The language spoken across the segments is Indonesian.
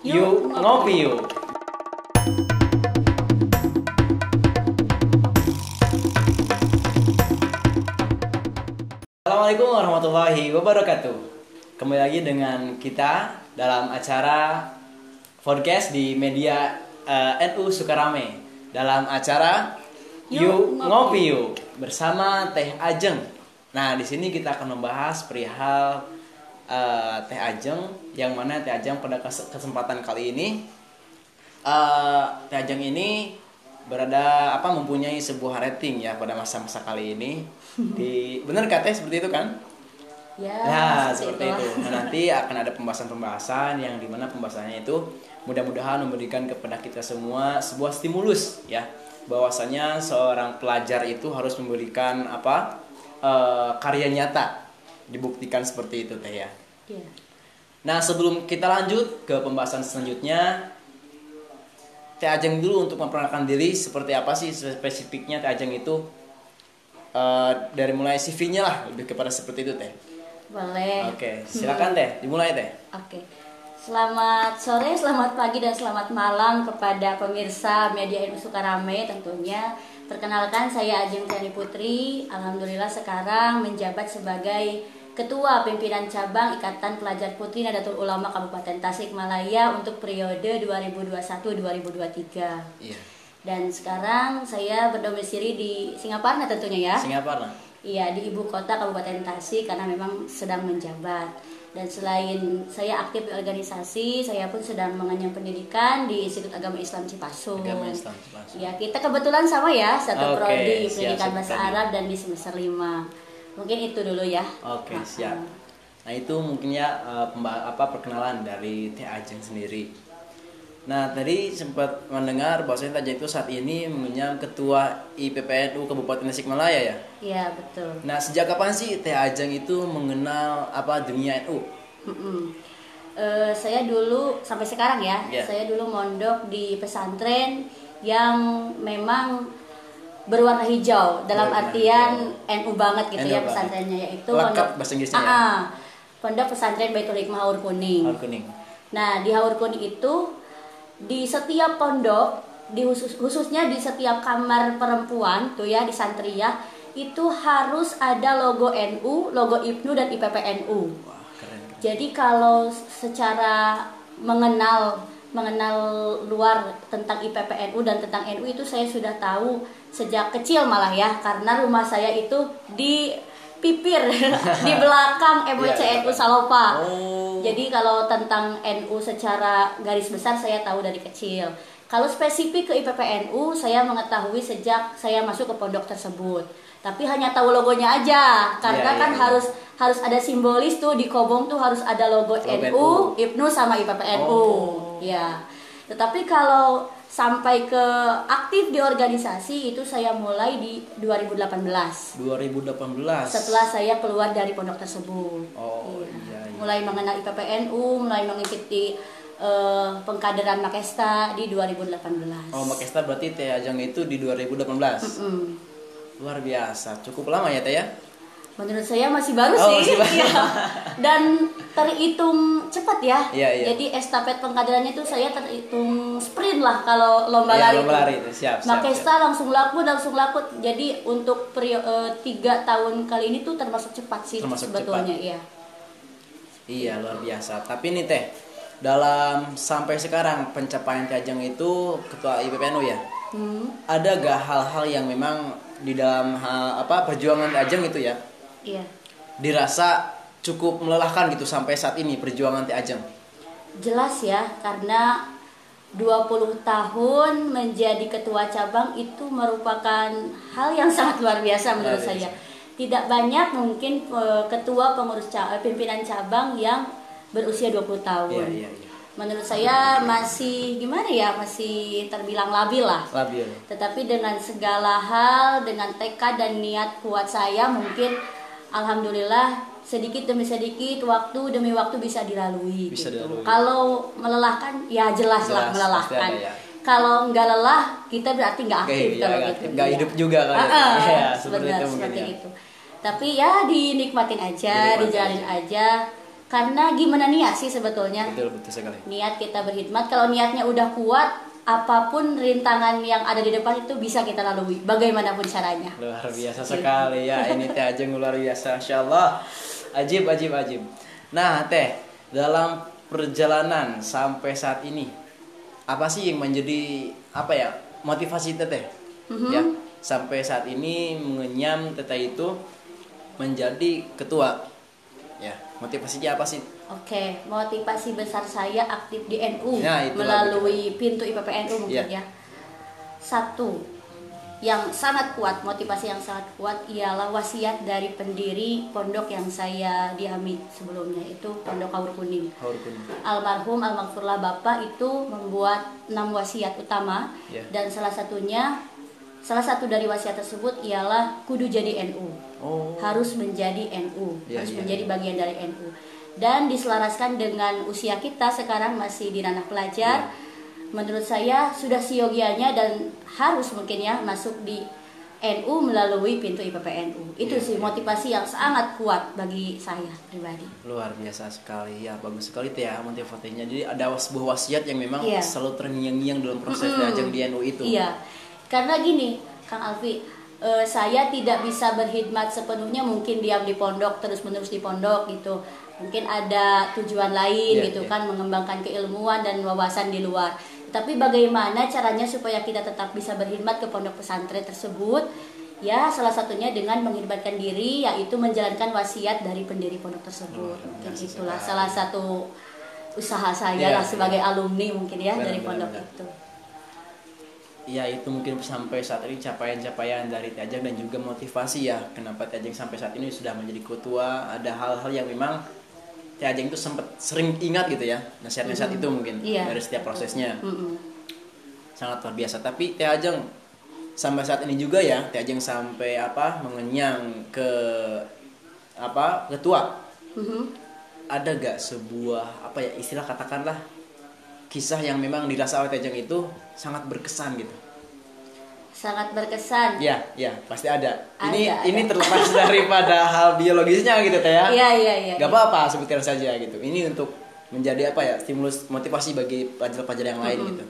Yuk ngopi yuk. Assalamualaikum warahmatullahi wabarakatuh. Kembali lagi dengan kita dalam acara podcast di media NU Sukarame dalam acara Yuk Ngopi Yuk bersama Teh Ajeng. Nah, di sini kita akan membahas perihal Teh Ajeng, yang mana Teh Ajeng pada kesempatan kali ini Teh Ajeng ini mempunyai sebuah rating ya pada masa-masa kali ini. Benar kata seperti itu kan? Ya, Nah, seperti itu. Nah, nanti akan ada pembahasan-pembahasan yang dimana pembahasannya itu mudah-mudahan memberikan kepada kita semua sebuah stimulus ya, bahwasanya seorang pelajar itu harus memberikan karya nyata, dibuktikan seperti itu Teh ya. Iya. Nah, sebelum kita lanjut ke pembahasan selanjutnya, Teh Ajeng dulu untuk memperkenalkan diri, seperti apa sih spesifiknya Teh Ajeng itu, dari mulai CV-nya lah, lebih kepada seperti itu Teh. Boleh. Oke, silakan Teh, dimulai Teh. Oke. Selamat sore, selamat pagi, dan selamat malam kepada pemirsa media NU Sukarame tentunya. Perkenalkan, saya Ajeng Tiani Putri. Alhamdulillah sekarang menjabat sebagai Ketua Pimpinan Cabang Ikatan Pelajar Putri Nahdlatul Ulama Kabupaten Tasikmalaya untuk periode 2021-2023. Iya. Dan sekarang saya berdomisili di Singaparna tentunya ya. Singaparna. Iya, di ibu kota Kabupaten Tasik karena memang sedang menjabat. Dan selain saya aktif di organisasi, saya pun sedang mengenyam pendidikan di Institut Agama Islam Cipasung. Agama Islam Cipasung. Ya, kita kebetulan sama ya, satu Oke, prodi siap, pendidikan siap, bahasa tadi. Arab dan di semester 5. Mungkin itu dulu ya. Oke, siap. Nah, itu mungkin ya perkenalan dari Teh Ajeng sendiri. Nah, tadi sempat mendengar bahwasanya Teh Ajeng itu saat ini mengenyam Ketua IPPNU Kabupaten Tasikmalaya ya. Iya, betul. Nah, sejak kapan sih Teh Ajeng itu mengenal dunia NU? Saya dulu sampai sekarang ya, Yeah. saya dulu mondok di pesantren yang memang berwarna hijau, dalam Berwarna artian hijau. NU banget gitu NU ya banget. pesantrennya, yaitu Lengkap bahasa Inggrisnya ya? Pondok Pesantren Baitul Hikmah Haur Kuning. Haur Kuning. Nah, di Haur Kuning itu di setiap pondok, khususnya di setiap kamar perempuan tuh ya, di santriyah itu harus ada logo NU, logo IPNU dan IPPNU. Wah, keren. Jadi kalau secara mengenal luar tentang IPPNU dan tentang NU itu saya sudah tahu sejak kecil malah ya, karena rumah saya itu di pipir di belakang MWC NU Salopa. Jadi kalau tentang NU secara garis besar saya tahu dari kecil. Kalau spesifik ke IPPNU saya mengetahui sejak saya masuk ke pondok tersebut. Tapi hanya tahu logonya aja, karena kan harus ada simbolis tuh di kobong tuh, harus ada logo NU, IPNU sama IPPNU. Ya. Tetapi kalau sampai ke aktif di organisasi itu saya mulai di 2018. 2018. Setelah saya keluar dari pondok tersebut. Iya. Mulai mengenal IPPNU, mulai mengikuti pengkaderan Makesta di 2018. Makesta berarti Teh Ajeng itu di 2018. Luar biasa, cukup lama ya Teh ya? Menurut saya masih baru sih. Masih baru. Ya. Dan terhitung cepat ya. Iya. Jadi estafet pengkaderannya itu saya terhitung sprint lah kalau lomba lari. Lomba lari itu siap. Makesta langsung laku. Jadi untuk 3 tahun kali ini tuh termasuk cepat sih sebetulnya ya. Iya, luar biasa. Tapi nih Teh, dalam sampai sekarang pencapaian Teh Ajeng itu Ketua IPPNU ya. Ada gak hal-hal yang memang di dalam perjuangan Teh Ajeng itu ya? Iya. Dirasa cukup melelahkan gitu sampai saat ini perjuangan Teh Ajeng. Jelas ya, karena 20 tahun menjadi ketua cabang itu merupakan hal yang sangat luar biasa menurut saya. Tidak banyak mungkin ketua pimpinan cabang yang berusia 20 tahun. Iya. Menurut saya masih masih terbilang labil lah. Labil. Tetapi dengan segala hal, dengan tekad dan niat kuat saya, mungkin alhamdulillah sedikit demi sedikit, waktu demi waktu bisa dilalui. Kalau melelahkan, ya jelas lah melelahkan. Ya. Kalau nggak lelah, kita berarti nggak aktif. Kalau gitu. Nggak hidup juga kan? Seperti itu. Tapi ya dinikmatin aja, dijalanin aja. Karena gimana niat sih sebetulnya. Betul sekali. Niat kita berkhidmat, kalau niatnya udah kuat, apapun rintangan yang ada di depan itu bisa kita lalui, bagaimanapun caranya. Luar biasa sekali ya, ini Teh Ajeng luar biasa, Masya Allah. Ajib. Nah Teh, dalam perjalanan sampai saat ini, apa sih yang menjadi motivasi Teteh ya sampai saat ini mengenyam Teteh itu menjadi ketua ya, motivasinya apa sih? Oke, motivasi besar saya aktif di NU Nah, melalui pintu IPPNU mungkin ya. Satu, yang sangat kuat, motivasi yang sangat kuat ialah wasiat dari pendiri pondok yang saya diami sebelumnya, itu Pondok Haur Kuning. Almarhum almarfurlah Bapak itu membuat 6 wasiat utama dan salah satu dari wasiat tersebut ialah kudu jadi NU. Harus menjadi NU, harus menjadi bagian dari NU. Dan diselaraskan dengan usia kita sekarang masih di ranah pelajar. Menurut saya sudah siogianya dan harus mungkin ya masuk di NU melalui pintu IPPNU. Itu sih motivasi yang sangat kuat bagi saya pribadi. Luar biasa sekali ya, bagus sekali tuh ya motivasinya. Jadi ada sebuah wasiat yang memang selalu terngiang-ngiang dalam proses Ajeng di NU itu. Iya, karena gini Kang Alfi, saya tidak bisa berkhidmat sepenuhnya mungkin diam di pondok terus-menerus di pondok gitu. Mungkin ada tujuan lain kan, mengembangkan keilmuan dan wawasan di luar. Tapi bagaimana caranya supaya kita tetap bisa berkhidmat ke pondok pesantren tersebut? Ya, salah satunya dengan mengkhidmatkan diri, yaitu menjalankan wasiat dari pendiri pondok tersebut. Itulah salah satu usaha saya lah sebagai alumni mungkin ya dari pondok itu. Ya, itu mungkin sampai saat ini capaian-capaian dari Teh Ajeng dan juga motivasi ya kenapa Teh Ajeng sampai saat ini sudah menjadi ketua. Ada hal-hal yang memang Teh Ajeng itu sempat sering ingat gitu ya, nasihat-nasihat itu mungkin dari setiap prosesnya. Sangat luar biasa. Tapi Teh Ajeng sampai saat ini juga ya, Teh Ajeng sampai mengenyang ke ketua. Ada gak sebuah istilah katakanlah kisah yang memang dirasa oleh Teh Ajeng itu sangat berkesan gitu? Sangat berkesan. Ya, pasti ada. Ini terlepas daripada hal biologisnya gitu Teh ya. Iya. Gak apa-apa, sebutkan saja gitu. Ini untuk menjadi stimulus motivasi bagi pelajar-pelajar yang lain gitu.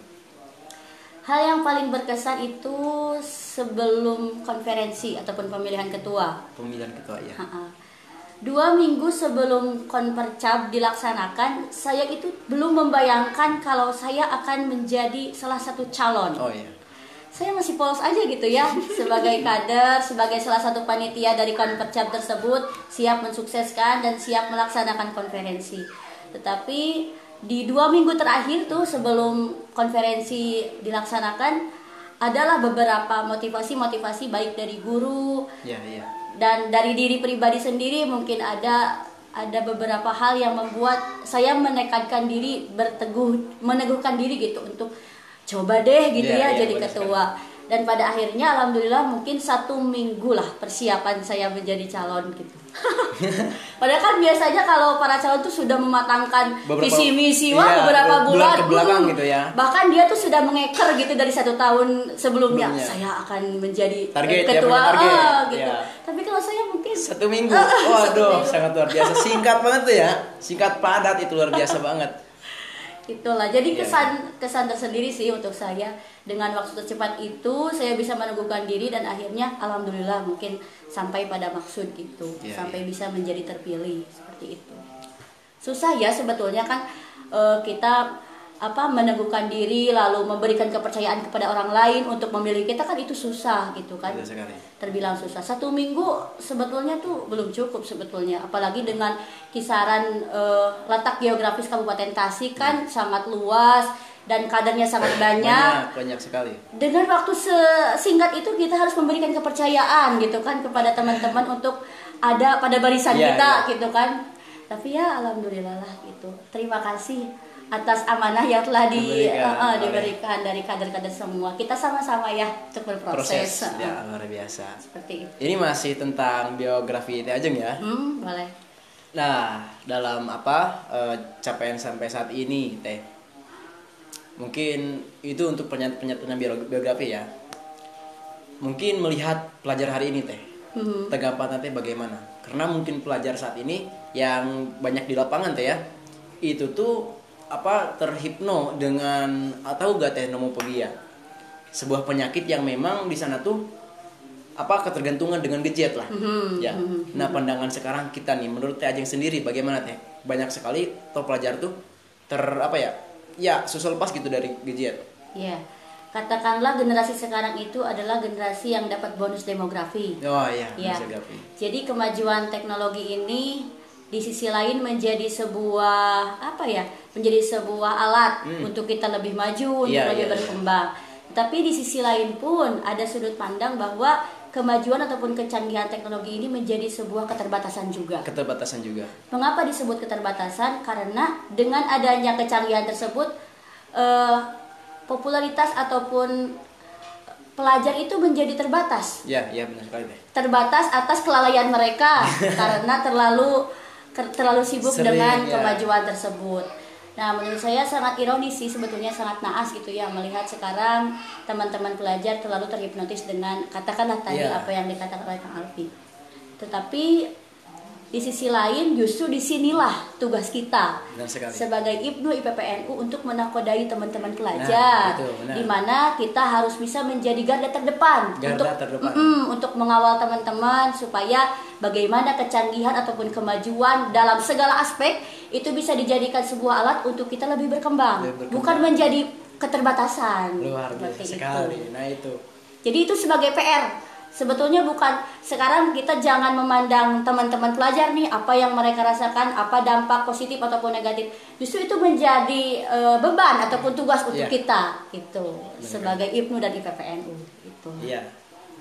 Hal yang paling berkesan itu sebelum konferensi ataupun pemilihan ketua. Pemilihan ketua ya. 2 minggu sebelum konpercap dilaksanakan, saya itu belum membayangkan kalau saya akan menjadi salah satu calon. Oh iya. Saya masih polos aja gitu ya, sebagai kader, sebagai salah satu panitia dari konpercap tersebut, siap mensukseskan dan siap melaksanakan konferensi. Tetapi di 2 minggu terakhir tuh sebelum konferensi dilaksanakan, adalah beberapa motivasi baik dari guru. Dan dari diri pribadi sendiri mungkin ada beberapa hal yang membuat saya menekankan diri, meneguhkan diri gitu untuk coba deh gitu jadi ketua. Dan pada akhirnya alhamdulillah mungkin 1 minggu lah persiapan saya menjadi calon gitu. Padahal kan biasanya kalau para calon tuh sudah mematangkan visi misi beberapa bulan ke belakang gitu ya. Bahkan dia tuh sudah mengeker gitu dari 1 tahun sebelumnya. Saya akan menjadi ketua gitu. Tapi kalau saya mungkin 1 minggu. Waduh, sangat luar biasa. Singkat banget tuh ya. Singkat padat, itu luar biasa banget. Itulah. Jadi kesan tersendiri sih untuk saya. Dengan waktu tercepat itu saya bisa meneguhkan diri dan akhirnya alhamdulillah mungkin sampai pada maksud gitu. Sampai bisa menjadi terpilih seperti itu. Susah ya sebetulnya kan kita meneguhkan diri lalu memberikan kepercayaan kepada orang lain untuk memilih kita kan itu susah gitu kan. Terbilang susah. 1 minggu sebetulnya tuh belum cukup sebetulnya, apalagi dengan kisaran letak geografis Kabupaten Tasik kan sangat luas dan kadernya sangat banyak sekali. Dengan waktu sesingkat itu kita harus memberikan kepercayaan gitu kan kepada teman-teman untuk ada pada barisan kita gitu kan. Tapi ya alhamdulillah lah gitu. Terima kasih atas amanah yang telah diberikan dari kader-kader semua. Kita sama-sama ya untuk berproses. Ya, luar biasa. Seperti itu. Ini masih tentang biografi Teh Ajeng ya. Boleh. Nah, dalam capaian sampai saat ini Teh, mungkin itu untuk penyataan biografi ya. Mungkin melihat pelajar hari ini Teh, tanggapan Teh bagaimana? Karena mungkin pelajar saat ini yang banyak di lapangan teh ya, itu tuh apa terhipno dengan atau gak teh nomophobia, sebuah penyakit yang memang di sana tuh apa ketergantungan dengan gadget lah. Ya. Nah, pandangan sekarang kita nih menurut Teh Ajeng sendiri bagaimana Teh? Banyak sekali pelajar tuh apa ya? Ya, susah lepas gitu dari gadget. Ya. Katakanlah generasi sekarang itu adalah generasi yang dapat bonus demografi. Oh iya, ya. bonus demografi. Jadi kemajuan teknologi ini di sisi lain menjadi sebuah apa ya? Menjadi sebuah alat untuk kita lebih maju, untuk lebih berkembang. Tapi di sisi lain pun ada sudut pandang bahwa kemajuan ataupun kecanggihan teknologi ini menjadi sebuah keterbatasan juga. Keterbatasan juga. Mengapa disebut keterbatasan? Karena dengan adanya kecanggihan tersebut, popularitas ataupun pelajar itu menjadi terbatas. Ya benar sekali deh. Terbatas atas kelalaian mereka karena terlalu sibuk dengan kemajuan tersebut. Nah, menurut saya sangat ironis sih, sebetulnya sangat naas gitu ya melihat sekarang teman-teman pelajar terlalu terhipnotis dengan katakanlah tadi apa yang dikatakan oleh Kang Alfi. Tetapi di sisi lain justru disinilah tugas kita sebagai IPNU IPPNU untuk menakodai teman-teman pelajar, di mana kita harus bisa menjadi garda terdepan untuk mengawal teman-teman supaya bagaimana kecanggihan ataupun kemajuan dalam segala aspek itu bisa dijadikan sebuah alat untuk kita lebih berkembang. Bukan menjadi keterbatasan. Luar biasa sekali. Nah itu. Jadi itu sebagai PR. Sebetulnya bukan sekarang kita jangan memandang teman-teman pelajar nih apa yang mereka rasakan, apa dampak positif ataupun negatif. Justru itu menjadi beban ataupun tugas untuk kita itu sebagai IPNU dan IPPNU itu. Iya.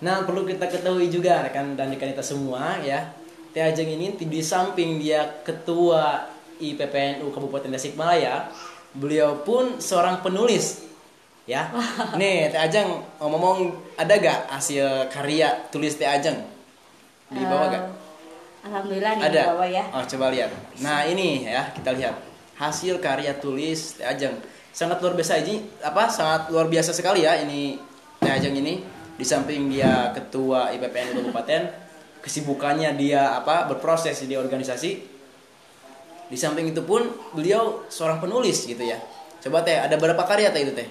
Nah, perlu kita ketahui juga rekan dan rekan kita semua ya. Teh Ajeng ini di samping dia ketua IPPNU Kabupaten Tasikmalaya, beliau pun seorang penulis. Ya, nih Teh Ajeng ngomong ada gak hasil karya tulis Teh Ajeng di bawah gak? Alhamdulillah nih ada. Di bawah ya. Oh coba lihat. Nah ini ya kita lihat hasil karya tulis Teh Ajeng sangat luar biasa ini sangat luar biasa sekali ya ini Teh Ajeng ini di samping dia ketua IPPNU Kabupaten kesibukannya dia berproses di organisasi di samping itu pun beliau seorang penulis gitu ya. Coba Teh ada berapa karya Teh itu Teh?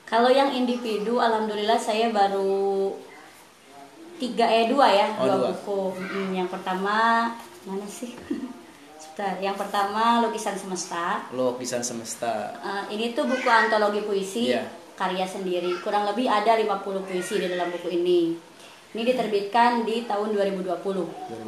Kalau yang individu, alhamdulillah saya baru 2 buku. Yang pertama mana sih? Sebentar. Yang pertama Lukisan Semesta. Lukisan Semesta. Ini tuh buku antologi puisi karya sendiri. Kurang lebih ada 50 puisi di dalam buku ini. Ini diterbitkan di tahun 2020.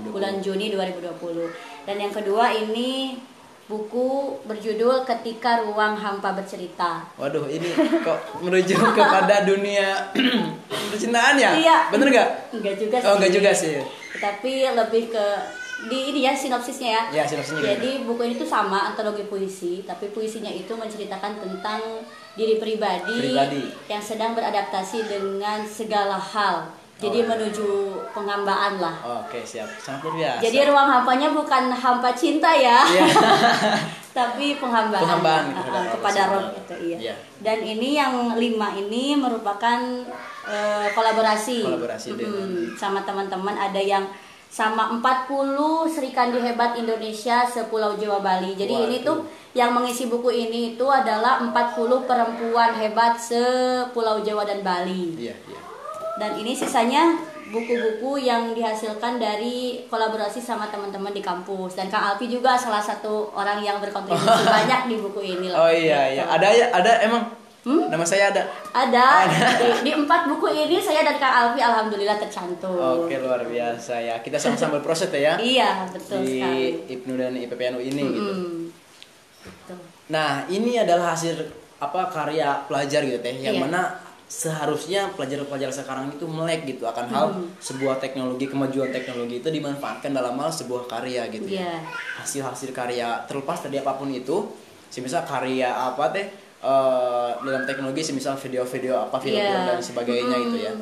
Bulan Juni 2020. Dan yang kedua ini buku berjudul Ketika Ruang Hampa Bercerita. Waduh, ini kok merujuk kepada dunia percintaan ya? Iya. Bener gak? Enggak juga sih. Oh, enggak juga sih. Tapi lebih ke ini ya sinopsisnya ya. Ya, sinopsisnya. Jadi buku ini tuh sama antologi puisi, tapi puisinya itu menceritakan tentang diri pribadi yang sedang beradaptasi dengan segala hal. Jadi menuju penghambaan lah. Oke, siap. Sangat luar biasa. Jadi ruang hampanya bukan hampa cinta ya. Tapi penghambaan kepada Rob itu iya. Dan ini yang 5 ini merupakan kolaborasi sama teman-teman. Ada yang sama 40 Serikandi Hebat Indonesia sepulau Jawa Bali. Jadi ini tuh yang mengisi buku ini itu adalah 40 perempuan hebat sepulau Jawa dan Bali. Iya. Dan ini sisanya buku-buku yang dihasilkan dari kolaborasi sama teman-teman di kampus. Dan Kang Alfi juga salah satu orang yang berkontribusi banyak di buku ini loh. Oh iya. Ada emang. Nama saya ada. Ada. Di 4 buku ini saya dan Kang Alfi alhamdulillah tercantum. Oke, luar biasa ya. Kita sama-sama berproses ya. Iya, betul sekali. Di IPNU dan IPPNU ini gitu. Betul. Nah, ini adalah hasil karya pelajar gitu Teh, yang mana seharusnya pelajar-pelajar sekarang itu melek gitu akan hal sebuah teknologi, kemajuan teknologi itu dimanfaatkan dalam hal sebuah karya gitu ya. Hasil-hasil karya terlepas dari apapun itu, semisal karya dalam teknologi semisal video-video film dan sebagainya gitu ya.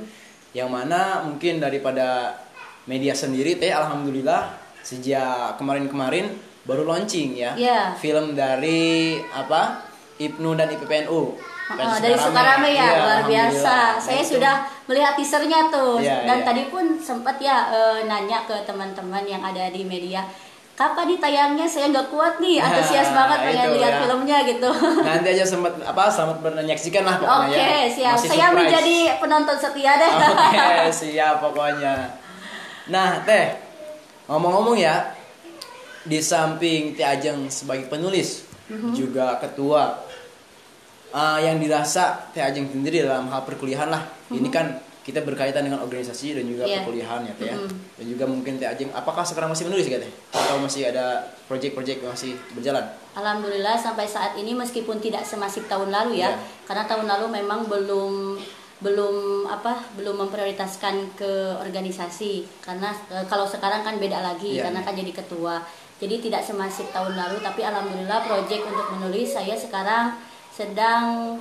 Yang mana mungkin daripada media sendiri Teh alhamdulillah sejak kemarin-kemarin baru launching ya. Film dari IPNU dan IPPNU. Dari Sukarame ya, luar biasa. Saya sudah melihat teasernya tuh dan tadi pun sempat nanya ke teman-teman yang ada di media. kapan nih tayangnya, saya nggak kuat nih, Nah, antusias banget pengen itu lihat ya. filmnya gitu. Nanti aja selamat menyaksikan lah pokoknya Oke, ya. siap. Masih Saya surprise. menjadi penonton setia deh. Oke, siap pokoknya. Nah, Teh, ngomong-ngomong ya, di samping Teh Ajeng sebagai penulis, juga ketua, yang dirasa Teh Ajeng sendiri dalam hal perkuliahan lah. Ini kan kita berkaitan dengan organisasi dan juga Iya. perkuliahan ya Teh ya. Dan juga mungkin Teh Ajeng, apakah sekarang masih menulis gak Teh? Atau masih ada project-project yang masih berjalan? Alhamdulillah sampai saat ini meskipun tidak semasif tahun lalu ya, Iya. karena tahun lalu memang belum memprioritaskan ke organisasi, karena kalau sekarang kan beda lagi Iya, karena iya. kan jadi ketua. Jadi tidak semasif tahun lalu, tapi alhamdulillah project untuk menulis saya sekarang sedang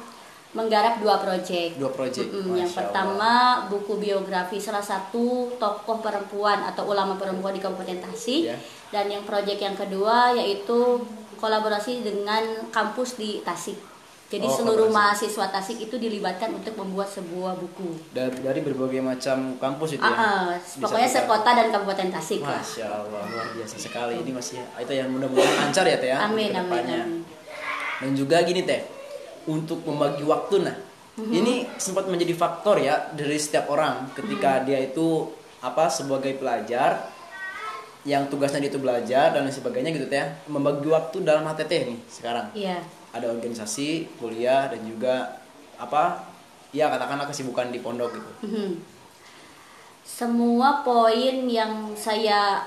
menggarap 2 project. Dua project. Yang Masya pertama buku biografi salah satu tokoh perempuan atau ulama perempuan di Kabupaten Tasik. Ya. Dan yang proyek yang kedua yaitu kolaborasi dengan kampus di Tasik. Jadi Oh, seluruh kolaborasi. mahasiswa Tasik itu dilibatkan untuk membuat sebuah buku. Dari berbagai macam kampus itu ya. Pokoknya Disatukan. sekota dan Kabupaten Tasik lah. Masya Allah, luar biasa sekali. Ini masih itu yang mudah-mudahan lancar ya Teh ya. Amin, untuk amin, kedepannya. amin. Dan juga gini Teh, untuk membagi waktu ini sempat menjadi faktor ya dari setiap orang ketika dia itu sebagai pelajar yang tugasnya dia itu belajar dan lain sebagainya gitu Teh. Membagi waktu dalam HTT nih sekarang. Iya. Ada organisasi, kuliah dan juga ya katakanlah kesibukan di pondok gitu. Semua poin yang saya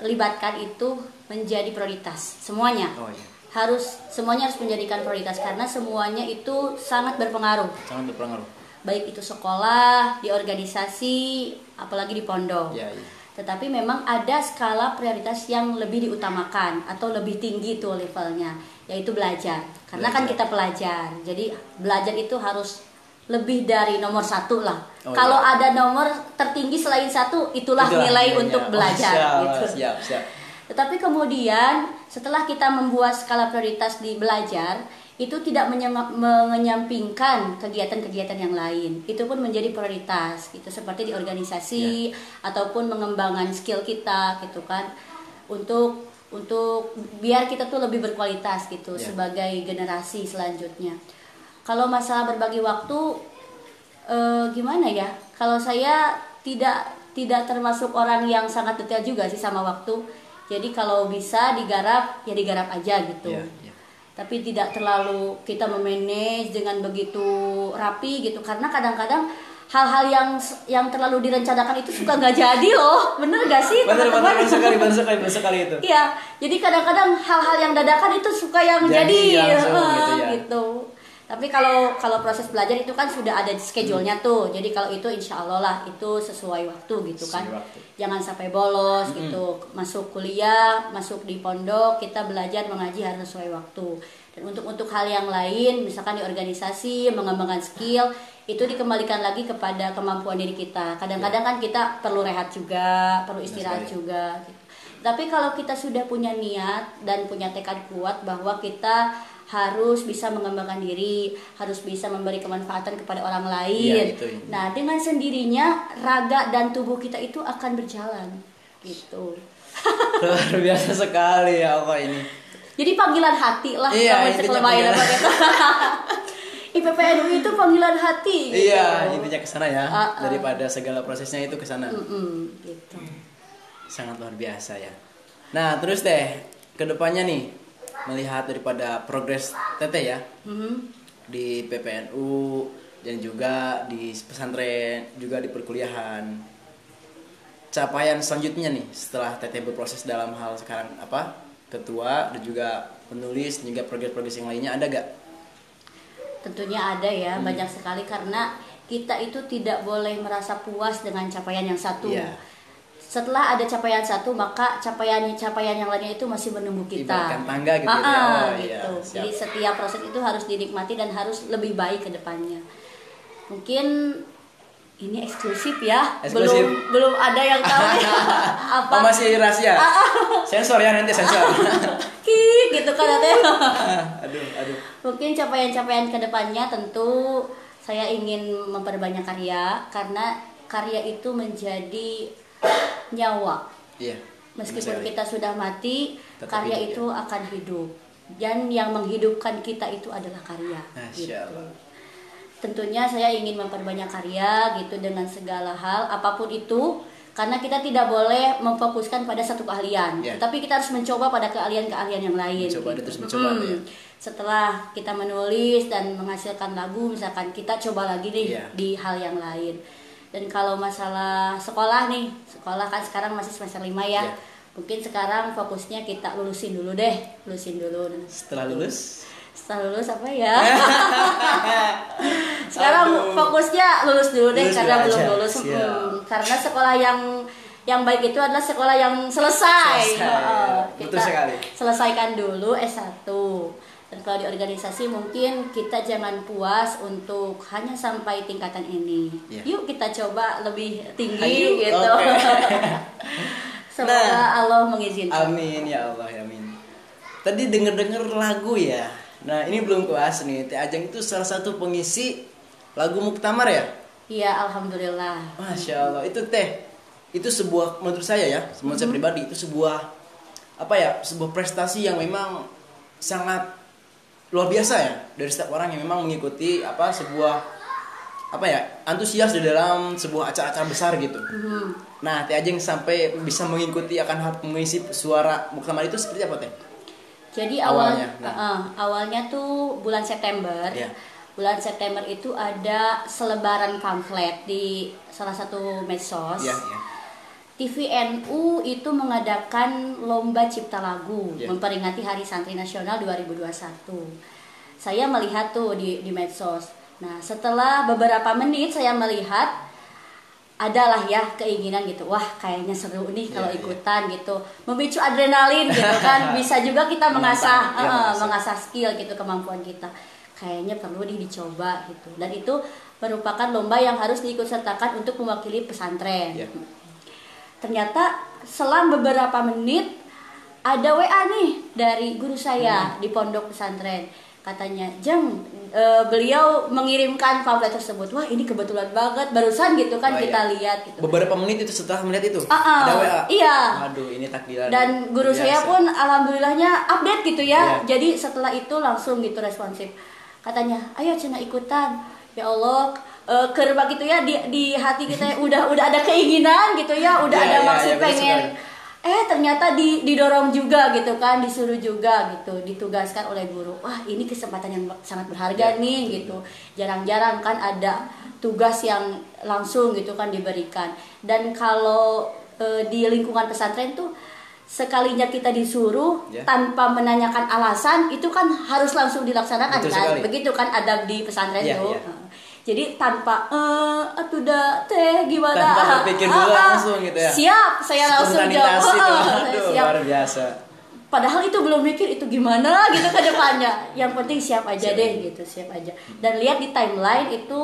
libatkan itu menjadi prioritas. Semuanya. Oh iya, Semuanya harus menjadikan prioritas karena semuanya itu sangat berpengaruh. sangat berpengaruh. Baik itu sekolah, di organisasi, apalagi di pondok. Ya, iya. Tetapi memang ada skala prioritas yang lebih diutamakan atau lebih tinggi tuh levelnya, yaitu belajar. Karena kan Belajar. kita pelajar, jadi belajar itu harus lebih dari nomor 1 lah. Oh, Kalau iya. ada nomor tertinggi selain 1, itulah nilai nilainya. untuk belajar. Oh, gitu. siap. Tetapi kemudian setelah kita membuat skala prioritas di belajar, itu tidak menyampingkan kegiatan-kegiatan yang lain. Itu pun menjadi prioritas gitu, seperti di organisasi ataupun mengembangkan skill kita gitu kan. Untuk biar kita tuh lebih berkualitas gitu sebagai generasi selanjutnya. Kalau masalah berbagi waktu gimana ya? Kalau saya tidak termasuk orang yang sangat detail juga sih sama waktu. Jadi kalau bisa digarap ya digarap aja gitu. Iya. Tapi tidak terlalu kita memanage dengan begitu rapi gitu, karena kadang-kadang hal-hal yang terlalu direncanakan itu suka nggak jadi loh, bener gak sih teman-teman? Bener sekali itu. Iya, jadi kadang-kadang hal-hal yang dadakan itu suka yang Jadi jadi, langsung gitu ya. Tapi kalau proses belajar itu kan sudah ada schedule-nya tuh. Jadi kalau itu insya Allah lah itu sesuai waktu gitu kan. Sesuai waktu. Jangan sampai bolos gitu. Masuk kuliah, masuk di pondok, kita belajar mengaji harus sesuai waktu. Dan untuk hal yang lain, misalkan di organisasi, mengembangkan skill, itu dikembalikan lagi kepada kemampuan diri kita. Kadang-kadang kan kita perlu rehat juga, perlu istirahat juga gitu. Tapi kalau kita sudah punya niat dan punya tekad kuat bahwa kita harus bisa mengembangkan diri, harus bisa memberi kemanfaatan kepada orang lain. Itu. Nah, dengan sendirinya raga dan tubuh kita itu akan berjalan gitu. Luar biasa sekali ya Allah ini. Jadi panggilan hati lah, Iya, kalau intinya sekolah panggilan. apa gitu. IPPNU itu panggilan hati gitu. Iya, intinya ke sana ya. Daripada segala prosesnya itu ke sana. Gitu. Sangat luar biasa ya. Nah, terus Teh, kedepannya nih melihat daripada progres Teteh ya di PPNU dan juga di pesantren, juga di perkuliahan. Capaian selanjutnya nih setelah Teteh berproses dalam hal sekarang ketua dan juga penulis dan juga progres-progres yang lainnya ada gak? Tentunya ada ya, banyak sekali, karena kita itu tidak boleh merasa puas dengan capaian yang satu. Iya. Setelah ada capaian satu, maka capaian yang lainnya itu masih menunggu kita. Ibaratkan tangga gitu ya. Oh, iya, gitu. siap. Jadi setiap proses itu harus dinikmati dan harus lebih baik ke depannya. Mungkin ini eksklusif ya. Eksklusif. Belum ada yang tahu ya. Oh, masih rahasia. Sensor ya, nanti sensor. Kik gitu kan katanya. Aduh. Mungkin capaian-capaian ke depannya tentu saya ingin memperbanyak karya, karena karya itu menjadi nyawa. Iya. Meskipun kita sudah mati, Tetap karya hidup, itu akan hidup. Dan yang menghidupkan kita itu adalah karya. Masya Gitu. Allah. Tentunya saya ingin memperbanyak karya gitu dengan segala hal apapun itu, karena kita tidak boleh memfokuskan pada satu keahlian, Ya. tetapi kita harus mencoba pada keahlian-keahlian yang lain. Mencoba dan terus mencoba, ya. Setelah kita menulis dan menghasilkan lagu, misalkan kita coba lagi nih Ya. di hal yang lain. Dan kalau masalah sekolah nih, sekolah kan sekarang masih semester 5 ya. Ya. Mungkin sekarang fokusnya kita lulusin dulu deh, lulusin dulu. Setelah lulus, Setelah lulus apa ya? Sekarang Aduh. fokusnya lulus dulu deh Lulus karena dulu belum aja. lulus. Siap. Karena sekolah yang baik itu adalah sekolah yang selesai. Betul sekali. Selesaikan dulu S1. Dan kalau di organisasi mungkin kita jangan puas untuk hanya sampai tingkatan ini. Ya. Yuk kita coba lebih tinggi Ayo, gitu. oke. Semoga Nah. Allah mengizinkan. amin ya Allah, ya amin. Tadi denger lagu ya. Nah ini belum kuas nih. Teh Ajeng itu salah satu pengisi lagu Muktamar ya. Iya, alhamdulillah. Masya Allah. Itu itu sebuah, menurut saya ya, menurut saya pribadi itu sebuah sebuah prestasi yang memang sangat luar biasa ya dari setiap orang yang memang mengikuti antusias di dalam sebuah acara-acara besar gitu. Nah, Teh Ajeng sampai bisa mengikuti mengisi suara Muktamar itu seperti apa Teh? Jadi Awalnya, awalnya tuh bulan September. Iya. Bulan September itu ada selebaran pamflet di salah satu medsos. Iya, iya. TVNU itu mengadakan lomba cipta lagu Iya. memperingati Hari Santri Nasional 2021. Saya melihat tuh di medsos. Nah, setelah beberapa menit saya melihat adalah ya keinginan gitu, wah kayaknya seru nih kalau Iya, iya. ikutan gitu, memicu adrenalin gitu kan, bisa juga kita mengasah mengasah skill gitu, kemampuan kita, kayaknya perlu dicoba gitu. Dan itu merupakan lomba yang harus diikutsertakan untuk mewakili pesantren. Iya. Ternyata selang beberapa menit ada WA nih dari guru saya di pondok pesantren. Katanya, Jeng, beliau mengirimkan pamflet tersebut. Wah, ini kebetulan banget, barusan gitu kan kita lihat gitu. Beberapa menit itu setelah melihat itu ada WA. Iya. Aduh, ini takdiran. Dan guru biasa. saya pun alhamdulillahnya update gitu ya. Iya. Jadi setelah itu langsung gitu responsif. Katanya, ayo Cina ikutan. Ya Allah, kerba gitu ya di hati kita udah ada keinginan gitu ya, udah Iya, ada iya, maksud iya, betul pengen. sekali. Ternyata didorong juga gitu kan, disuruh juga gitu, ditugaskan oleh guru. Wah, ini kesempatan yang sangat berharga Iya. nih gitu. Jarang-jarang kan ada tugas yang langsung gitu kan diberikan. Dan kalau di lingkungan pesantren tuh sekalinya kita disuruh Ya. tanpa menanyakan alasan itu kan harus langsung dilaksanakan. Betul kan sekali. begitu kan adab di pesantren Ya, tuh. ya. Jadi tanpa atuh teh gimana, Tanpa berpikir dulu langsung gitu ya. Siap, saya langsung jawab. Spontanitas itu, Saya aduh, siap. luar biasa. Padahal itu belum mikir itu gimana gitu ke depannya. Yang penting siap aja Siap. deh gitu, siap aja. Dan lihat di timeline itu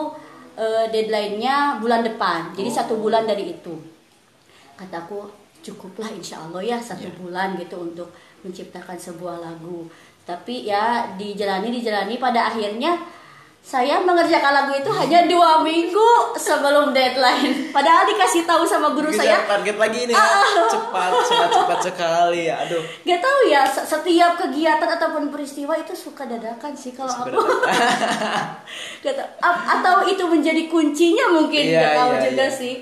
deadline-nya bulan depan. Jadi 1 bulan dari itu. Kataku cukuplah insya Allah ya 1 Ya. bulan gitu untuk menciptakan sebuah lagu. Tapi ya dijalani pada akhirnya saya mengerjakan lagu itu hanya 2 minggu sebelum deadline. Padahal dikasih tahu sama guru Bisa saya. target lagi nih ya. Cepat sekali ya. Aduh. Gak tahu ya, setiap kegiatan ataupun peristiwa itu suka dadakan sih kalau aku. Gak tahu. Atau itu menjadi kuncinya mungkin, Iya, gak tahu iya, juga iya. sih.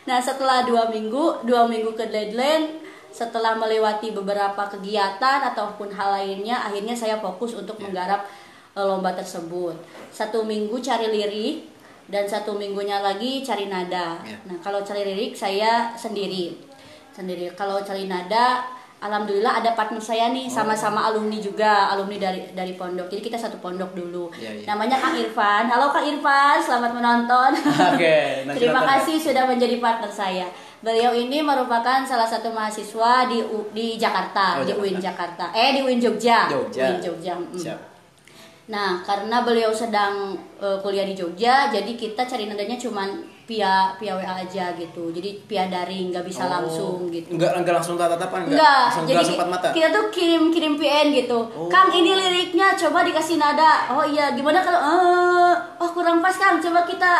Nah, setelah 2 minggu ke deadline, setelah melewati beberapa kegiatan ataupun hal lainnya, akhirnya saya fokus untuk menggarap lomba tersebut. 1 minggu cari lirik dan 1 minggunya lagi cari nada. Ya. Nah, kalau cari lirik saya sendiri. Kalau cari nada, alhamdulillah ada partner saya nih, sama-sama alumni juga, alumni dari pondok. Jadi kita satu pondok dulu. Ya, ya. Namanya Kang Irfan. Halo Kang Irfan, selamat menonton. Oke, nanti Terima nonton, kasih sudah menjadi partner saya. Beliau ini merupakan salah satu mahasiswa di Jakarta, Oh, di Jakarta. UIN Jakarta. Di UIN Jogja. Jogja. UIN Jogja. Siap. Nah, karena beliau sedang kuliah di Jogja, jadi kita cari nadanya cuman via WA aja gitu. Jadi via daring, nggak bisa langsung gitu. Enggak langsung tatapan Enggak, langsung jadi sempat mata. kita tuh kirim PN gitu. Kang, ini liriknya, coba dikasih nada. Oh iya, gimana kalau oh kurang pas Kang, coba kita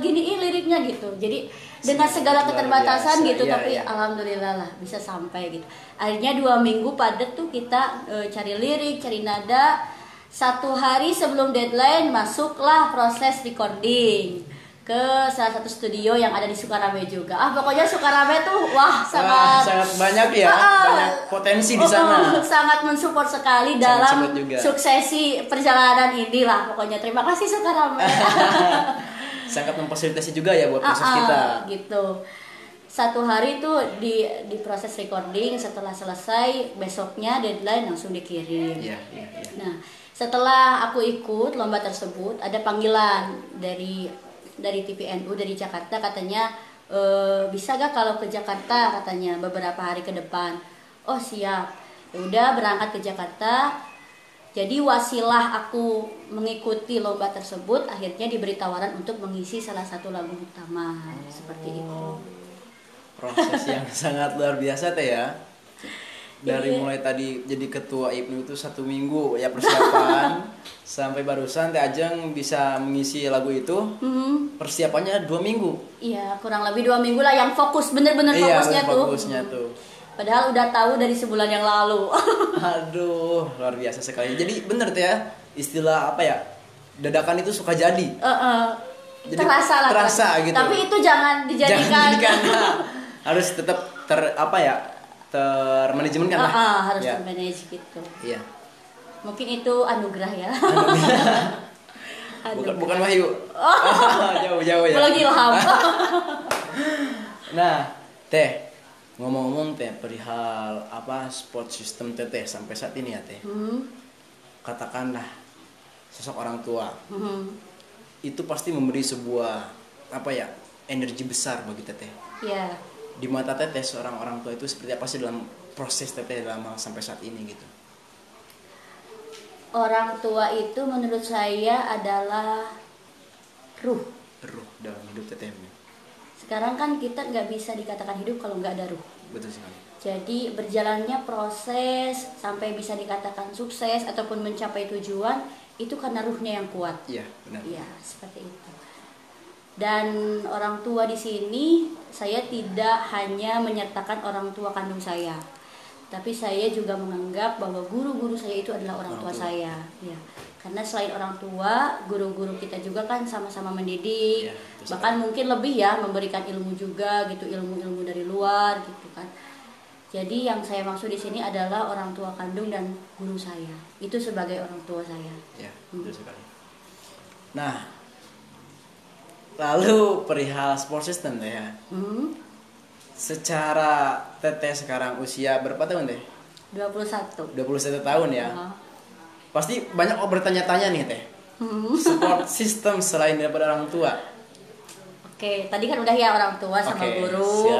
giniin liriknya gitu. Jadi dengan segala keterbatasan biasa, gitu, iya, tapi iya. alhamdulillah lah bisa sampai gitu. Akhirnya 2 minggu padat tuh kita cari lirik, cari nada. 1 hari sebelum deadline masuklah proses recording ke salah satu studio yang ada di Sukarame juga. Pokoknya Sukarame tuh sangat banyak ya, banyak potensi di sana. Sangat mensupport sekali Sangat dalam support juga. suksesi perjalanan ini lah. Pokoknya terima kasih Sukarame. Sangat memfasilitasi juga ya buat proses kita. Gitu. 1 hari tuh di proses recording, setelah selesai besoknya deadline langsung dikirim. Iya. Nah, setelah aku ikut lomba tersebut, ada panggilan dari TVNU dari Jakarta, katanya bisa gak kalau ke Jakarta, katanya beberapa hari ke depan. Oh siap. Ya udah, berangkat ke Jakarta. Jadi wasilah aku mengikuti lomba tersebut, akhirnya diberi tawaran untuk mengisi salah satu lagu utama. Seperti itu. Proses yang sangat luar biasa teh ya. Dari mulai tadi jadi ketua IPNU itu 1 minggu ya persiapan sampai barusan Teh Ajeng bisa mengisi lagu itu. Persiapannya 2 minggu. Iya, kurang lebih 2 minggu lah yang fokus, bener-bener fokusnya tuh. Padahal udah tahu dari sebulan yang lalu. Aduh, luar biasa sekali. Jadi bener Teh ya, istilah apa ya? Dadakan itu suka jadi. Jadi terasa gitu. Tapi itu jangan dijadikan. Nah, harus tetap termanajemen kan lah. Harus termanage gitu. Iya. Mungkin itu anugerah ya. Bukan wahyu. Jauh ya. Belum ilham. Nah, Teh, ngomong-ngomong Teh perihal sport system Teh sampai saat ini ya Teh. Katakanlah sosok orang tua. Itu pasti memberi sebuah energi besar bagi Teteh. Iya. Di mata Teteh seorang orang tua itu seperti apa sih dalam proses Teteh dalam sampai saat ini gitu? Orang tua itu menurut saya adalah ruh dalam hidup Teteh. Sekarang kan kita nggak bisa dikatakan hidup kalau nggak ada ruh. Betul sekali. Jadi berjalannya proses sampai bisa dikatakan sukses ataupun mencapai tujuan itu karena ruhnya yang kuat. Iya, benar. Iya, seperti itu. Dan orang tua di sini saya tidak hanya menyertakan orang tua kandung saya, tapi saya juga menganggap bahwa guru-guru saya itu adalah orang tua saya. Ya, karena selain orang tua, guru-guru kita juga kan sama-sama mendidik, bahkan mungkin lebih ya memberikan ilmu juga gitu, ilmu-ilmu dari luar gitu kan. Jadi yang saya maksud di sini adalah orang tua kandung dan guru saya. Itu sebagai orang tua saya. Ya, betul sekali. Nah, lalu perihal sport system Teh ya. Secara Teteh sekarang usia berapa tahun Teh? 21. 21 tahun ya. Pasti banyak bertanya-tanya nih Teh. Sport system selain daripada orang tua. Oke, tadi kan udah ya orang tua sama guru.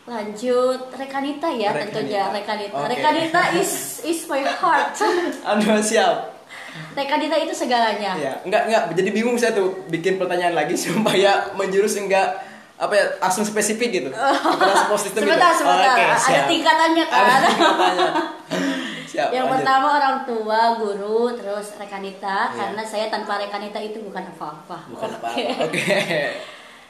Lanjut Rekanita ya, tentunya Rekanita. Rekanita is my heart. Aduh, siap. Rekanita itu segalanya. Ya, enggak. Jadi bingung saya tuh bikin pertanyaan lagi supaya menjurus langsung spesifik gitu. Kepada sport system sebentar. gitu. Ada tingkatannya kan. Siap, yang lanjut. pertama orang tua, guru, terus Rekanita. Karena saya tanpa Rekanita itu bukan apa-apa. Oke.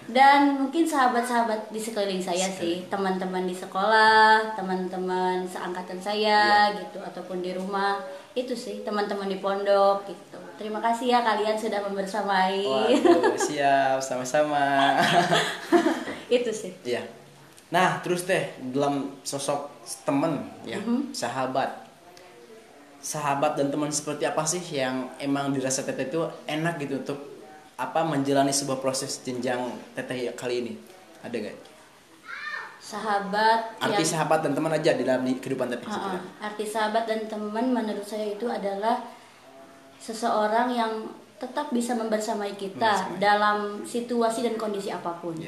Dan mungkin sahabat-sahabat di sekeliling saya sih, teman-teman di sekolah, teman-teman seangkatan saya gitu, ataupun di rumah, itu sih teman-teman di pondok gitu. Terima kasih ya kalian sudah membersamai. Waduh, siap, sama-sama. Itu sih. Iya. Nah, terus Teh dalam sosok teman ya, sahabat dan teman seperti apa sih yang emang dirasa Teteh itu enak gitu untuk menjalani sebuah proses jenjang Teteh kali ini? Ada gak? Arti sahabat dan teman aja di dalam kehidupan Teteh. Arti sahabat dan teman menurut saya itu adalah seseorang yang tetap bisa membersamai kita dalam situasi dan kondisi apapun.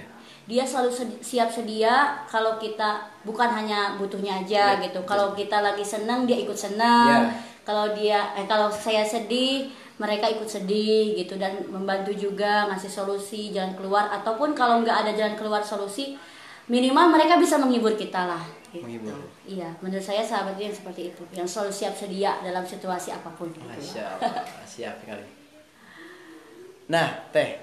Dia selalu siap sedia kalau kita bukan hanya butuhnya aja gitu. Kalau kita lagi senang dia ikut senang. Kalau saya sedih, mereka ikut sedih gitu, dan membantu juga ngasih solusi jalan keluar, ataupun kalau nggak ada jalan keluar solusi, minimal mereka bisa menghibur kita lah gitu. Menghibur. Iya, menurut saya sahabat yang seperti itu, yang selalu siap sedia dalam situasi apapun gitu. Masya Allah, siap sekali. Nah, Teh,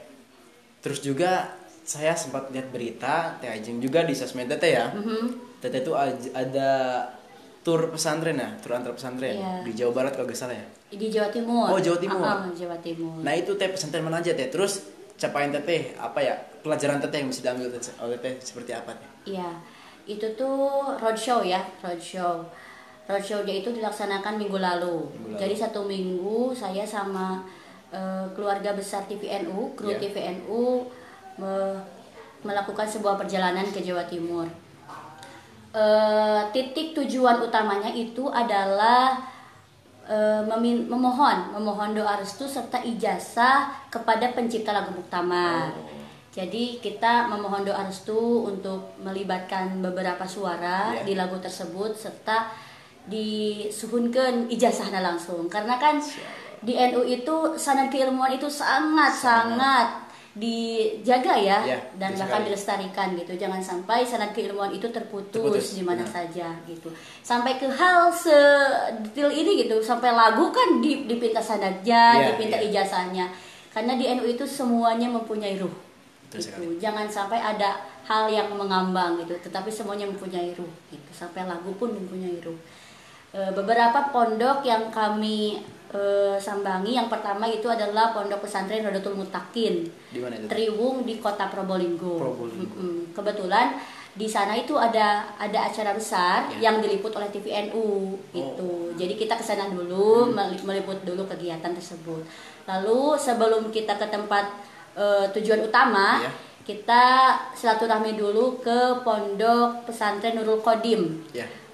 terus juga saya sempat lihat berita Teh Ajeng juga di sosmed Teh ya. Teh itu ada tur pesantren ya, tur antar pesantren di Jawa Barat kalau nggak salah ya. Di Jawa Timur. Oh, Jawa Timur. Jawa Timur. Nah, itu Teh pesantren mana aja Teh? Terus capaian Teh apa ya? Pelajaran Teh yang bisa diambil oleh Teh seperti apa Teh? Iya. Itu tuh roadshow ya, roadshow. Roadshow-nya itu dilaksanakan minggu lalu. Jadi 1 minggu saya sama keluarga besar TVNU, kru TVNU melakukan sebuah perjalanan ke Jawa Timur. Titik tujuan utamanya itu adalah memohon doa restu serta ijazah kepada pencipta lagu Muktamar. Jadi kita memohon doa restu untuk melibatkan beberapa suara di lagu tersebut serta disuhunkeun ijazahna langsung. Karena kan di NU itu sanad keilmuan itu sangat dijaga ya, dan bahkan dilestarikan gitu. Jangan sampai sanad keilmuan itu terputus di mana saja gitu. Sampai ke hal sedetail ini gitu, sampai lagu kan dipinta sanadnya, dipinta ijazahnya. Karena di NU itu semuanya mempunyai ruh. Gitu. Jangan sampai ada hal yang mengambang gitu, tetapi semuanya mempunyai ruh gitu. Sampai lagu pun mempunyai ruh. Beberapa pondok yang kami sambangi, yang pertama itu adalah Pondok Pesantren Rodotul Mutakin. Di mana itu? Triwung di Kota Probolinggo. Kebetulan di sana itu ada acara besar yang diliput oleh TVNU gitu. Jadi kita ke sana dulu, meliput dulu kegiatan tersebut. Lalu sebelum kita ke tempat tujuan utama, kita silaturahmi dulu ke Pondok Pesantren Nurul Qodim.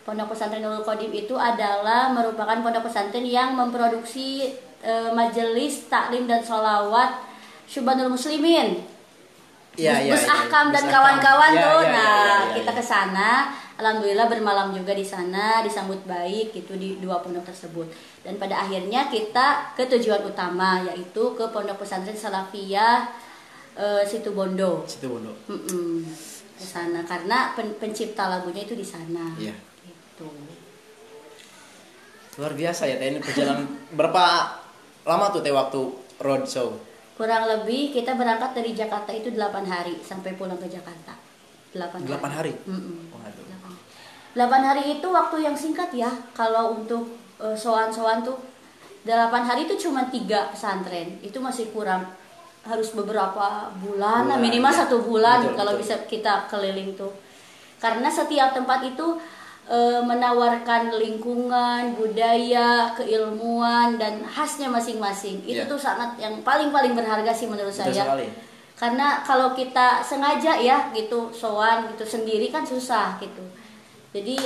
Pondok Pesantren Nurul Qodim itu adalah merupakan pondok pesantren yang memproduksi majelis taklim dan sholawat Syubhanul Muslimin. Gus Ahkam dan kawan-kawan tuh. Kita ke sana, alhamdulillah bermalam juga di sana, disambut baik gitu di 2 pondok tersebut. Dan pada akhirnya kita ke tujuan utama, yaitu ke Pondok Pesantren Salafiyah Situbondo. Ke sana karena pencipta lagunya itu di sana. Gitu. Luar biasa ya Teh, ini perjalanan berapa lama tuh Teh waktu roadshow? Kurang lebih kita berangkat dari Jakarta itu 8 hari sampai pulang ke Jakarta. 8 hari. 8 hari itu waktu yang singkat ya. Kalau untuk sowan-sowan tuh 8 hari itu cuma 3 pesantren. Itu masih kurang, harus beberapa bulan, minimal 1 bulan kalau bisa kita keliling tuh. Karena setiap tempat itu menawarkan lingkungan, budaya, keilmuan dan khasnya masing-masing. Itu tuh sangat yang paling berharga sih menurut saya. Karena kalau kita sengaja ya gitu sowan gitu sendiri kan susah gitu. Jadi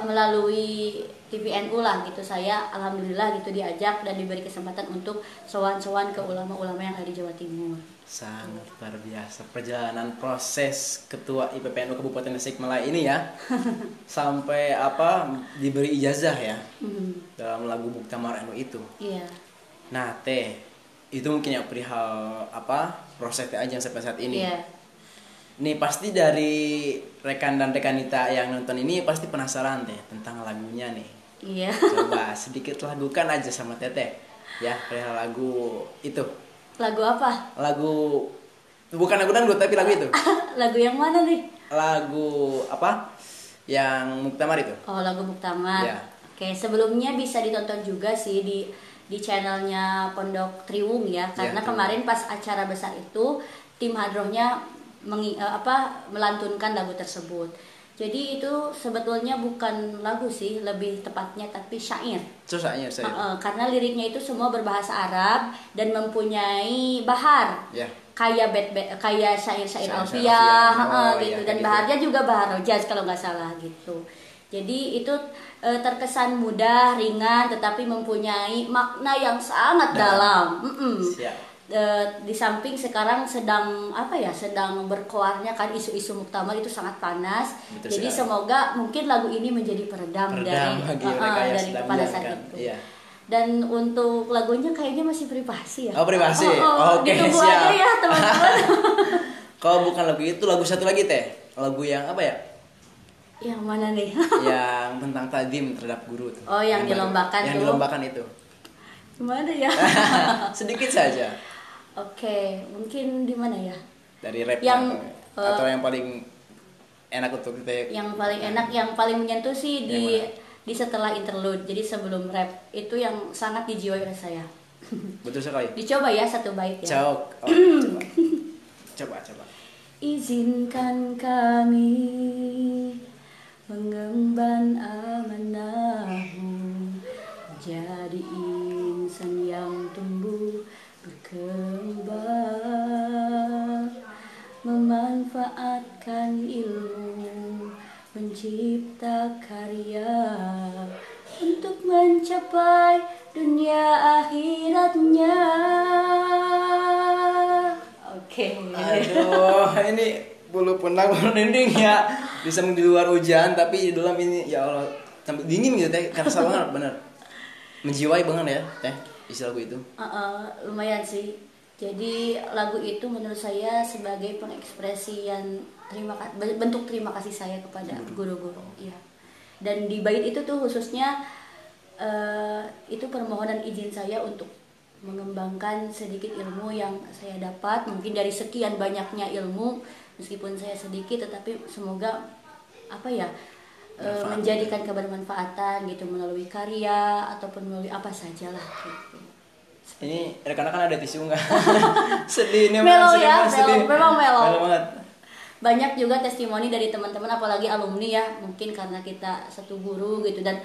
melalui TVNU lah gitu, saya alhamdulillah gitu diajak dan diberi kesempatan untuk sowan-sowan ke ulama-ulama yang ada di Jawa Timur. Sangat luar biasa perjalanan proses ketua IPPNU Kabupaten Tasikmalaya ini ya. Sampai diberi ijazah ya dalam lagu Muktamar NU itu. Iya. Nah Teh, itu mungkin yang perihal proses Teh Ajeng sampai saat ini. Iya. Nih pasti dari rekan dan rekanita yang nonton ini pasti penasaran Teh tentang lagunya nih. Iya. Coba sedikit lagukan aja sama Teteh ya perihal lagu itu. Lagu apa? Lagu bukan lagu dangdut tapi lagu itu. Lagu yang mana nih? Lagu yang Muktamar itu. Oh, lagu Muktamar. Ya. Oke, sebelumnya bisa ditonton juga sih di channelnya Pondok Triwung ya. Karena kemarin pas acara besar itu tim hadrohnya melantunkan lagu tersebut. Jadi itu sebetulnya bukan lagu sih, lebih tepatnya tapi syair. Syair. Karena liriknya itu semua berbahasa Arab dan mempunyai bahar. Kayak syair-syair alfiah gitu. Dan baharnya juga bahar rojaz kalau nggak salah gitu. Jadi itu terkesan mudah, ringan, tetapi mempunyai makna yang sangat dalam. Di samping sekarang sedang berkoarnya kan isu-isu Muktamar itu sangat panas. Betul jadi sekali. Semoga mungkin lagu ini menjadi peredam dari kepanasan itu. Dan untuk lagunya kayaknya masih privasi ya. Oh, privasi. Oke, ditunggu siap. aja ya teman-teman. Kalau bukan lagu itu, lagu satu lagi Teh. Lagu yang apa ya? Yang mana nih? Yang tentang tadim terhadap guru. Oh, yang dilombakan Yang tuh. dilombakan itu. Gimana ya? Sedikit saja. Oke, mungkin di mana ya? Dari rap Yang, atau yang paling enak untuk kita. Yang paling enak, yang paling menyentuh sih di setelah interlude. Jadi sebelum rap itu yang sangat dijiwai oleh saya. Betul sekali. Dicoba ya satu bait ya. Coba. Izinkan kami mengemban amanahmu, menjadi insan yang tumbuh berkembang, memanfaatkan ilmu, mencipta karya untuk mencapai dunia akhiratnya. Oke. Aduh, ini bulu pundak bulu dinding ya. Bisa di luar hujan tapi di dalam ini ya Allah sampai dingin gitu Teh. Kerasa banget bener. Menjiwai banget ya Teh isi lagu itu. Lumayan sih. Jadi lagu itu menurut saya sebagai pengekspresian bentuk terima kasih saya kepada guru-guru. Ya. Dan di bait itu tuh khususnya itu permohonan izin saya untuk mengembangkan sedikit ilmu yang saya dapat, mungkin dari sekian banyaknya ilmu, meskipun saya sedikit tetapi semoga menjadikan kebermanfaatan gitu melalui karya ataupun melalui apa sajalah gitu. Ini rekan-rekan ada tisu nggak? Sedih nih, melo ya, sedih. memang melo. Banget. Banyak juga testimoni dari teman-teman apalagi alumni ya, mungkin karena kita satu guru gitu, dan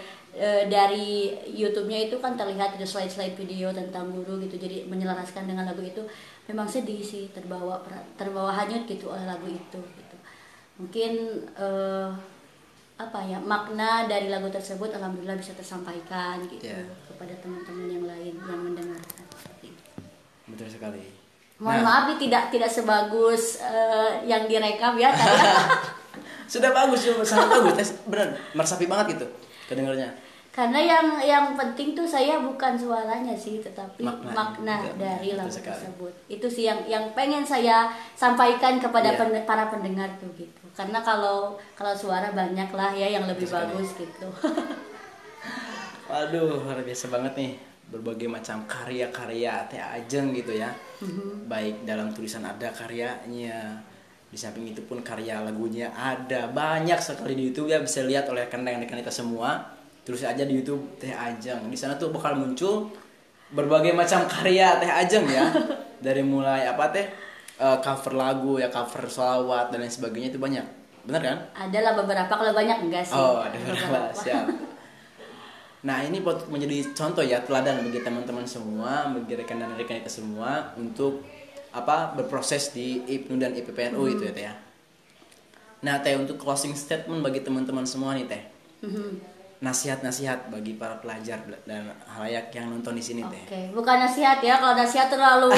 dari YouTube-nya itu kan terlihat ada slide-slide video tentang guru gitu, jadi menyelaraskan dengan lagu itu memang sedih sih, terbawa hanyut gitu oleh lagu itu gitu. Mungkin makna dari lagu tersebut alhamdulillah bisa tersampaikan gitu kepada teman-teman yang lain yang mendengarkan. Betul sekali. Mohon maaf nih tidak sebagus yang direkam ya tadi. Sudah bagus, sangat bagus. Benar, meresapi banget gitu kedengarnya. Karena yang penting tuh saya bukan suaranya sih, tetapi makna dari lagu tersebut. Itu sih yang pengen saya sampaikan kepada para pendengar tuh gitu. Karena kalau suara banyak lah ya yang lebih bagus gitu. Waduh, luar biasa banget nih. Berbagai macam karya-karya Teh Ajeng gitu ya. Baik dalam tulisan ada karyanya. Di samping itu pun karya lagunya ada banyak sekali di YouTube ya, bisa lihat oleh rekan-rekan kita semua. Terus aja di YouTube Teh Ajeng. Di sana tuh bakal muncul berbagai macam karya Teh Ajeng ya. Dari mulai cover lagu ya, cover sholawat dan lain sebagainya itu banyak. Benar kan? Adalah beberapa, kalau banyak enggak sih. Oh, ada beberapa. Siap. Nah, ini menjadi contoh ya, teladan bagi teman-teman semua, bagi rekan dan rekan kita semua untuk berproses di IPNU dan IPPNU itu ya Teh ya. Nah, Teh, untuk closing statement bagi teman-teman semua nih Teh. Nasihat-nasihat bagi para pelajar dan halayak yang nonton di sini Teh. Oke, bukan nasihat ya. Kalau nasihat terlalu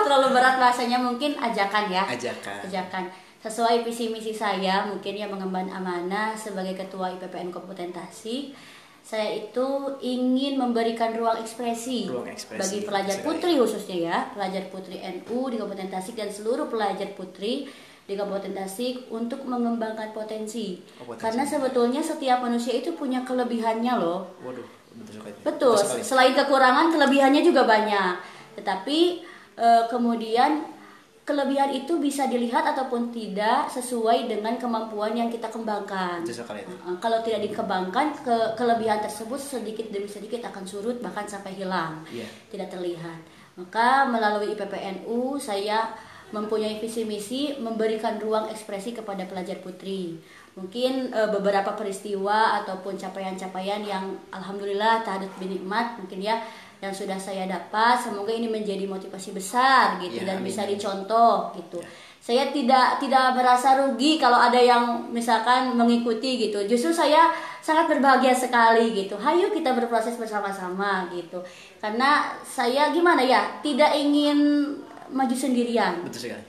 terlalu berat rasanya, mungkin ajakan ya. Ajakan. Sesuai visi misi saya, mungkin ya mengemban amanah sebagai ketua IPPN Kabupaten Tasik. Saya itu ingin memberikan ruang ekspresi bagi pelajar putri khususnya ya, pelajar putri NU di Kabupaten Tasik dan seluruh pelajar putri di Kabupaten Tasik untuk mengembangkan potensi. Karena sebetulnya setiap manusia itu punya kelebihannya loh. Waduh, betul. Selain kekurangan, kelebihannya juga banyak. Tetapi kemudian kelebihan itu bisa dilihat ataupun tidak sesuai dengan kemampuan yang kita kembangkan. Kalau tidak dikembangkan, kelebihan tersebut sedikit demi sedikit akan surut bahkan sampai hilang, tidak terlihat. Maka melalui IPPNU saya mempunyai visi misi memberikan ruang ekspresi kepada pelajar putri. Mungkin beberapa peristiwa ataupun capaian-capaian yang alhamdulillah tahadat binikmat mungkin ya yang sudah saya dapat, semoga ini menjadi motivasi besar gitu dan bisa dicontoh gitu. Saya tidak merasa rugi kalau ada yang misalkan mengikuti gitu. Justru saya sangat berbahagia sekali gitu. Hayo kita berproses bersama-sama gitu. Karena saya tidak ingin maju sendirian. Betul sekali.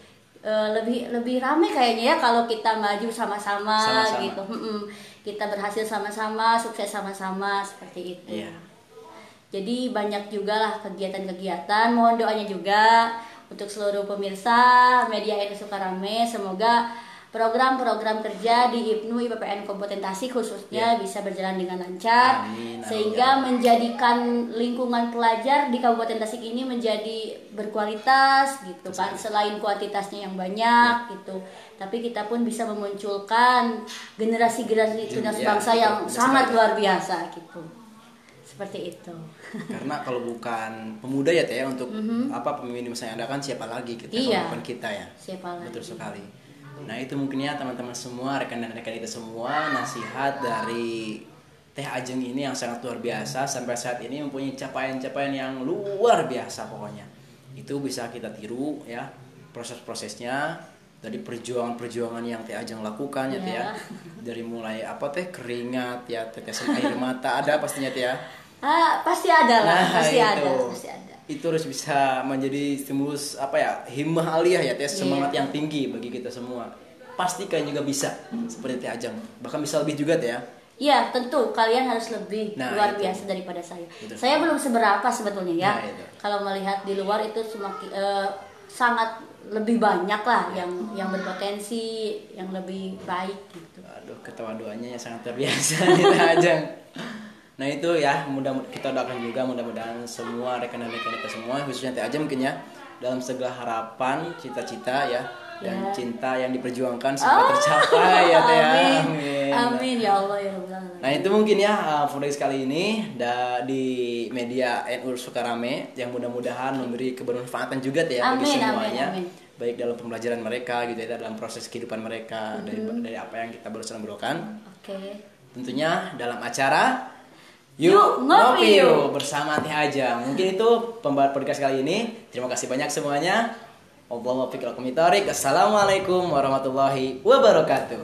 Lebih ramai kayaknya ya kalau kita maju sama-sama gitu. Kita berhasil sama-sama, sukses sama-sama seperti itu. Jadi banyak juga lah kegiatan-kegiatan. Mohon doanya juga untuk seluruh pemirsa media NU Sukarame, semoga program-program kerja di IPNU IPPN Kabupaten Tasik khususnya bisa berjalan dengan lancar. Amin, amin, sehingga menjadikan lingkungan pelajar di Kabupaten Tasik ini menjadi berkualitas gitu kan, selain kuantitasnya yang banyak gitu, tapi kita pun bisa memunculkan generasi-generasi tunas bangsa yang sangat luar biasa gitu. Seperti itu. Karena kalau bukan pemuda ya Teh untuk pemimpin masa yang ada kan siapa lagi kita bukan kita ya. Siapa lagi. Betul sekali. Nah itu mungkin ya teman-teman semua, rekan dan rekan kita semua, nasihat dari Teh Ajeng ini yang sangat luar biasa, sampai saat ini mempunyai capaian-capaian yang luar biasa pokoknya. Itu bisa kita tiru ya, proses-prosesnya dari perjuangan-perjuangan yang Teh Ajeng lakukan ya Teh ya. Dari mulai keringat ya, tetesan air mata ada pastinya Teh ya. Pasti ada lah, pasti itu. ada, pasti ada. Itu harus bisa menjadi stimulus himmah aliyah ya Teh, semangat yang tinggi bagi kita semua. Pasti kalian juga bisa seperti Teh Ajeng, bahkan bisa lebih juga Teh ya. Iya tentu, kalian harus lebih luar biasa daripada saya. Saya belum seberapa sebetulnya ya. Kalau melihat di luar itu semakin sangat lebih banyak lah yang berpotensi, yang lebih baik gitu. Aduh, ketawa doanya ya sangat luar biasa nih Teh Ajeng. Nah itu ya, kita doakan juga mudah-mudahan semua rekan-rekan kita semua, khususnya Teh Ajeng mungkin ya, dalam segala harapan, cita-cita ya, dan cinta yang diperjuangkan semoga tercapai ya Teh ya. Amin. Amin ya Allah ya Rabbal Alamin. Nah itu mungkin ya podcast kali ini di media NU Sukarame yang mudah-mudahan memberi kebermanfaatan juga Teh ya bagi semuanya. Amin. Baik dalam pembelajaran mereka gitu ya, dalam proses kehidupan mereka dari apa yang kita barusan obrolan. Oke. Tentunya dalam acara Yuk Ngopi Yuk bersama Teh Ajeng. Mungkin itu pembahasan podcast kali ini. Terima kasih banyak semuanya. Assalamualaikum warahmatullahi wabarakatuh.